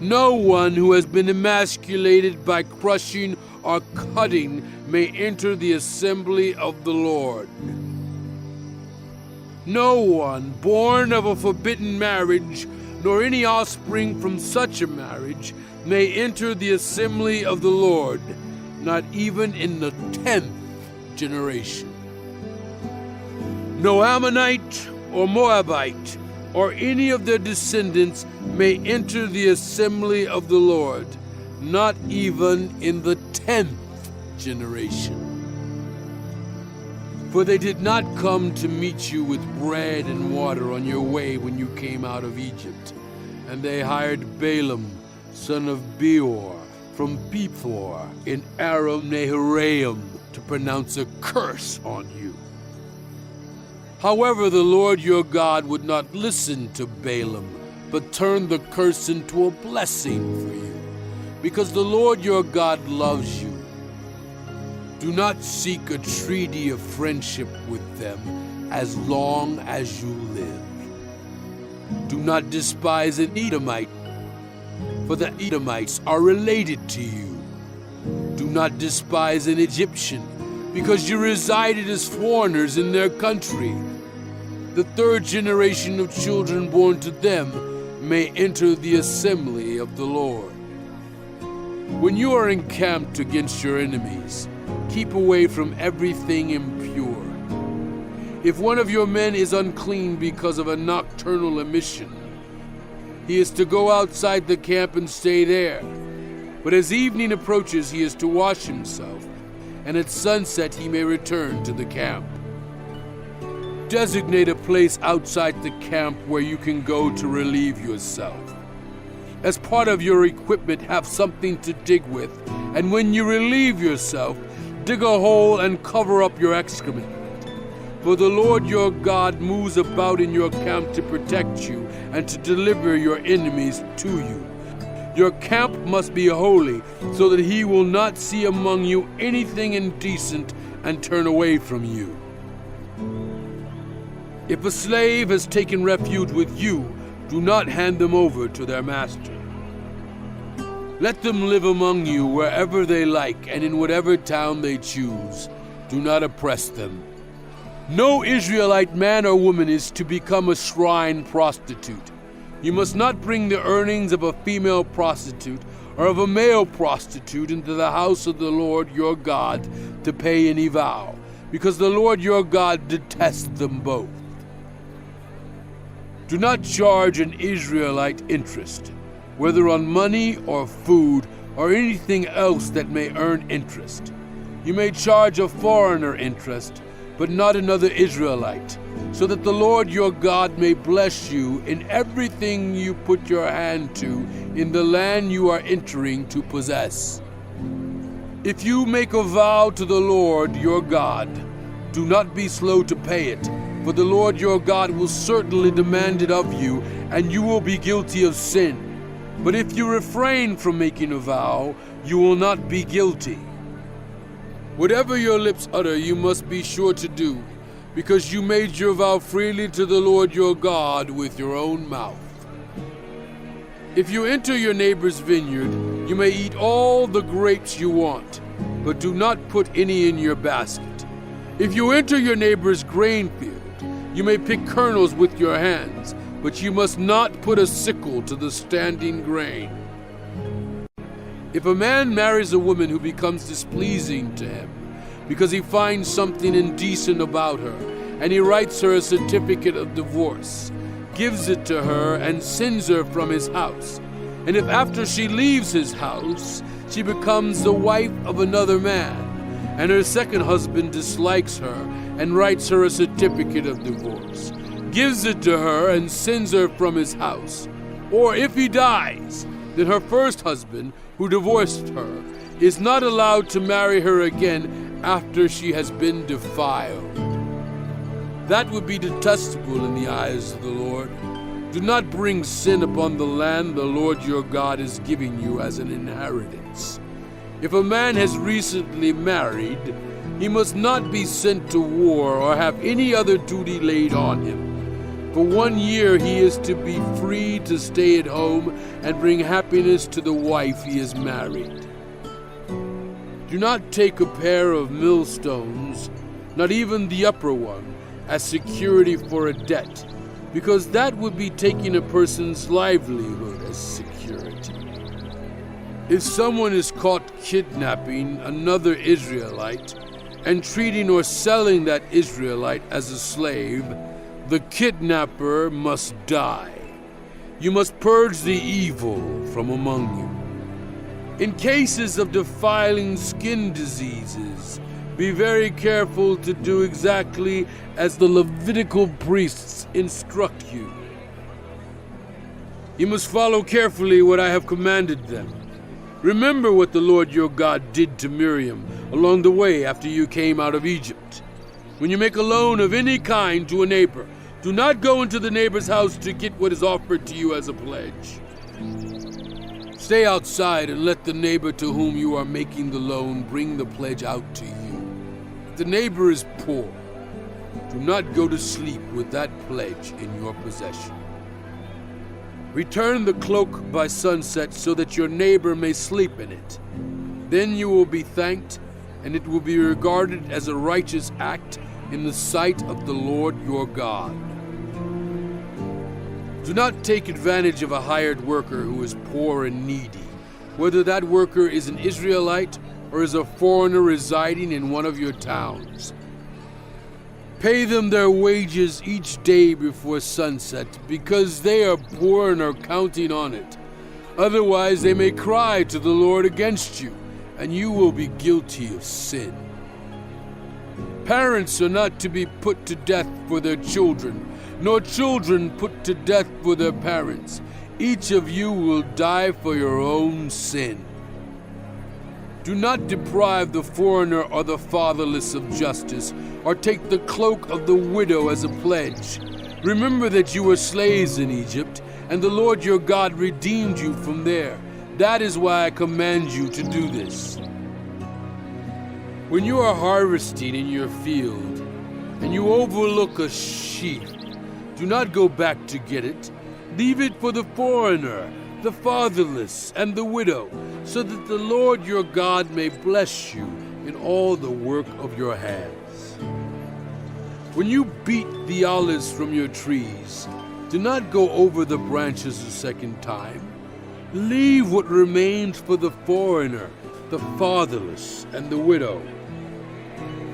No one who has been emasculated by crushing or cutting may enter the assembly of the Lord. No one born of a forbidden marriage, nor any offspring from such a marriage, may enter the assembly of the Lord, not even in the 10th generation. No Ammonite or Moabite or any of their descendants may enter the assembly of the Lord, not even in the 10th generation. For they did not come to meet you with bread and water on your way when you came out of Egypt, and they hired Balaam, son of Beor, from Peor in Aram Naharaim, to pronounce a curse on you. However, the Lord your God would not listen to Balaam, but turned the curse into a blessing for you, because the Lord your God loves you. Do not seek a treaty of friendship with them as long as you live. Do not despise an Edomite, for the Edomites are related to you. Do not despise an Egyptian, because you resided as foreigners in their country. The 3rd generation of children born to them may enter the assembly of the Lord. When you are encamped against your enemies, keep away from everything impure. If one of your men is unclean because of a nocturnal emission, he is to go outside the camp and stay there. But as evening approaches, he is to wash himself, and at sunset he may return to the camp. Designate a place outside the camp where you can go to relieve yourself. As part of your equipment, have something to dig with, and when you relieve yourself, dig a hole and cover up your excrement. For the Lord your God moves about in your camp to protect you and to deliver your enemies to you. Your camp must be holy, so that he will not see among you anything indecent and turn away from you. If a slave has taken refuge with you, do not hand them over to their master. Let them live among you wherever they like and in whatever town they choose. Do not oppress them. No Israelite man or woman is to become a shrine prostitute. You must not bring the earnings of a female prostitute or of a male prostitute into the house of the Lord your God to pay any vow, because the Lord your God detests them both. Do not charge an Israelite interest, whether on money or food or anything else that may earn interest. You may charge a foreigner interest, but not another Israelite, so that the Lord your God may bless you in everything you put your hand to in the land you are entering to possess. If you make a vow to the Lord your God, do not be slow to pay it, for the Lord your God will certainly demand it of you, and you will be guilty of sin. But if you refrain from making a vow, you will not be guilty. Whatever your lips utter, you must be sure to do, because you made your vow freely to the Lord your God with your own mouth. If you enter your neighbor's vineyard, you may eat all the grapes you want, but do not put any in your basket. If you enter your neighbor's grain field, you may pick kernels with your hands, but you must not put a sickle to the standing grain. If a man marries a woman who becomes displeasing to him, because he finds something indecent about her, and he writes her a certificate of divorce, gives it to her, and sends her from his house, and if after she leaves his house, she becomes the wife of another man, and her second husband dislikes her and writes her a certificate of divorce, gives it to her, and sends her from his house, or if he dies, then her first husband, who divorced her, is not allowed to marry her again after she has been defiled. That would be detestable in the eyes of the Lord. Do not bring sin upon the land the Lord your God is giving you as an inheritance. If a man has recently married, he must not be sent to war or have any other duty laid on him. For 1 year he is to be free to stay at home and bring happiness to the wife he has married. Do not take a pair of millstones, not even the upper one, as security for a debt, because that would be taking a person's livelihood as security. If someone is caught kidnapping another Israelite and treating or selling that Israelite as a slave, the kidnapper must die. You must purge the evil from among you. In cases of defiling skin diseases, be very careful to do exactly as the Levitical priests instruct you. You must follow carefully what I have commanded them. Remember what the Lord your God did to Miriam along the way after you came out of Egypt. When you make a loan of any kind to a neighbor, do not go into the neighbor's house to get what is offered to you as a pledge. Stay outside and let the neighbor to whom you are making the loan bring the pledge out to you. If the neighbor is poor, do not go to sleep with that pledge in your possession. Return the cloak by sunset so that your neighbor may sleep in it. Then you will be thanked, and it will be regarded as a righteous act in the sight of the Lord your God. Do not take advantage of a hired worker who is poor and needy, whether that worker is an Israelite or is a foreigner residing in one of your towns. Pay them their wages each day before sunset, because they are poor and are counting on it. Otherwise they may cry to the Lord against you, and you will be guilty of sin. Parents are not to be put to death for their children, nor children put to death for their parents. Each of you will die for your own sin. Do not deprive the foreigner or the fatherless of justice, or take the cloak of the widow as a pledge. Remember that you were slaves in Egypt, and the Lord your God redeemed you from there. That is why I command you to do this. When you are harvesting in your field, and you overlook a sheaf, do not go back to get it. Leave it for the foreigner, the fatherless, and the widow, so that the Lord your God may bless you in all the work of your hands. When you beat the olives from your trees, do not go over the branches a second time. Leave what remains for the foreigner, the fatherless, and the widow.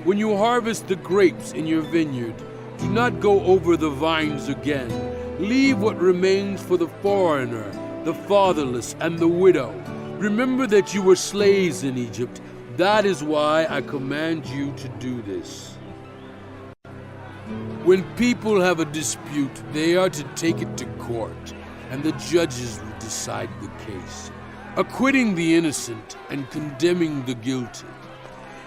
When you harvest the grapes in your vineyard, do not go over the vines again. Leave what remains for the foreigner, the fatherless, and the widow. Remember that you were slaves in Egypt. That is why I command you to do this. When people have a dispute, they are to take it to court, and the judges will decide the case, acquitting the innocent and condemning the guilty.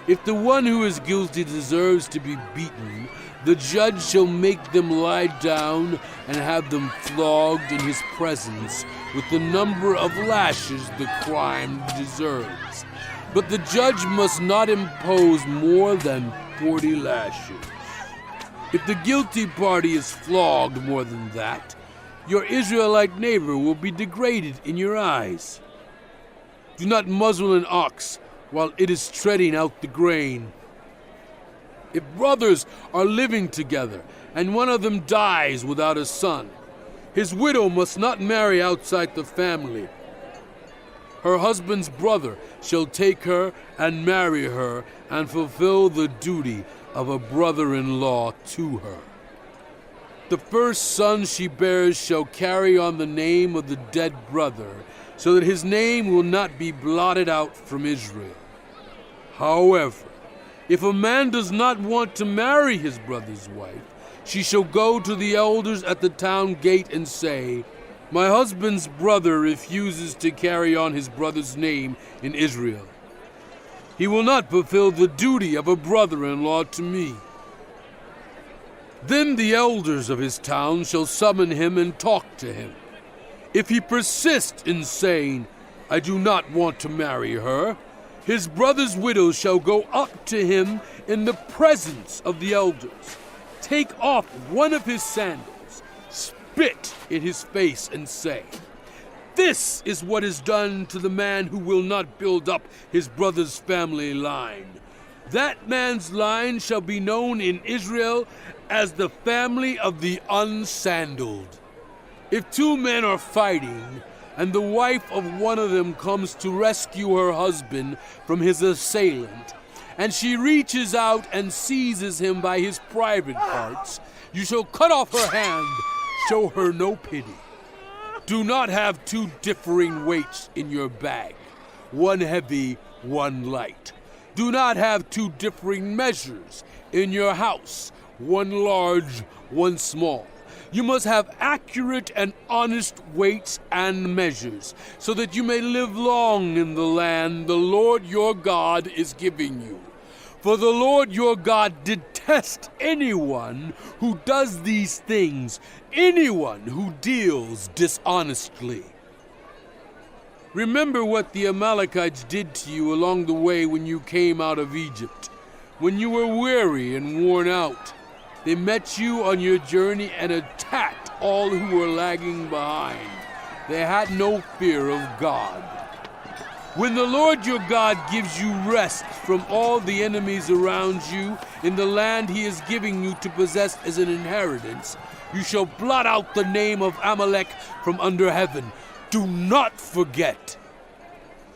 If the one who is guilty deserves to be beaten, the judge shall make them lie down and have them flogged in his presence with the number of lashes the crime deserves. But the judge must not impose more than 40 lashes. If the guilty party is flogged more than that, your Israelite neighbor will be degraded in your eyes. Do not muzzle an ox while it is treading out the grain. If brothers are living together and one of them dies without a son, his widow must not marry outside the family. Her husband's brother shall take her and marry her and fulfill the duty of a brother-in-law to her. The first son she bears shall carry on the name of the dead brother, so that his name will not be blotted out from Israel. However, if a man does not want to marry his brother's wife, she shall go to the elders at the town gate and say, "My husband's brother refuses to carry on his brother's name in Israel. He will not fulfill the duty of a brother-in-law to me." Then the elders of his town shall summon him and talk to him. If he persists in saying, "I do not want to marry her," his brother's widow shall go up to him in the presence of the elders, take off one of his sandals, spit in his face and say, "This is what is done to the man who will not build up his brother's family line. That man's line shall be known in Israel as the family of the unsandaled." If two men are fighting, and the wife of one of them comes to rescue her husband from his assailant, and she reaches out and seizes him by his private parts, you shall cut off her hand, show her no pity. Do not have two differing weights in your bag, one heavy, one light. Do not have two differing measures in your house, one large, one small. You must have accurate and honest weights and measures, so that you may live long in the land the Lord your God is giving you. For the Lord your God detests anyone who does these things, anyone who deals dishonestly. Remember what the Amalekites did to you along the way when you came out of Egypt, when you were weary and worn out. They met you on your journey and attacked all who were lagging behind. They had no fear of God. When the Lord your God gives you rest from all the enemies around you in the land he is giving you to possess as an inheritance, you shall blot out the name of Amalek from under heaven. Do not forget.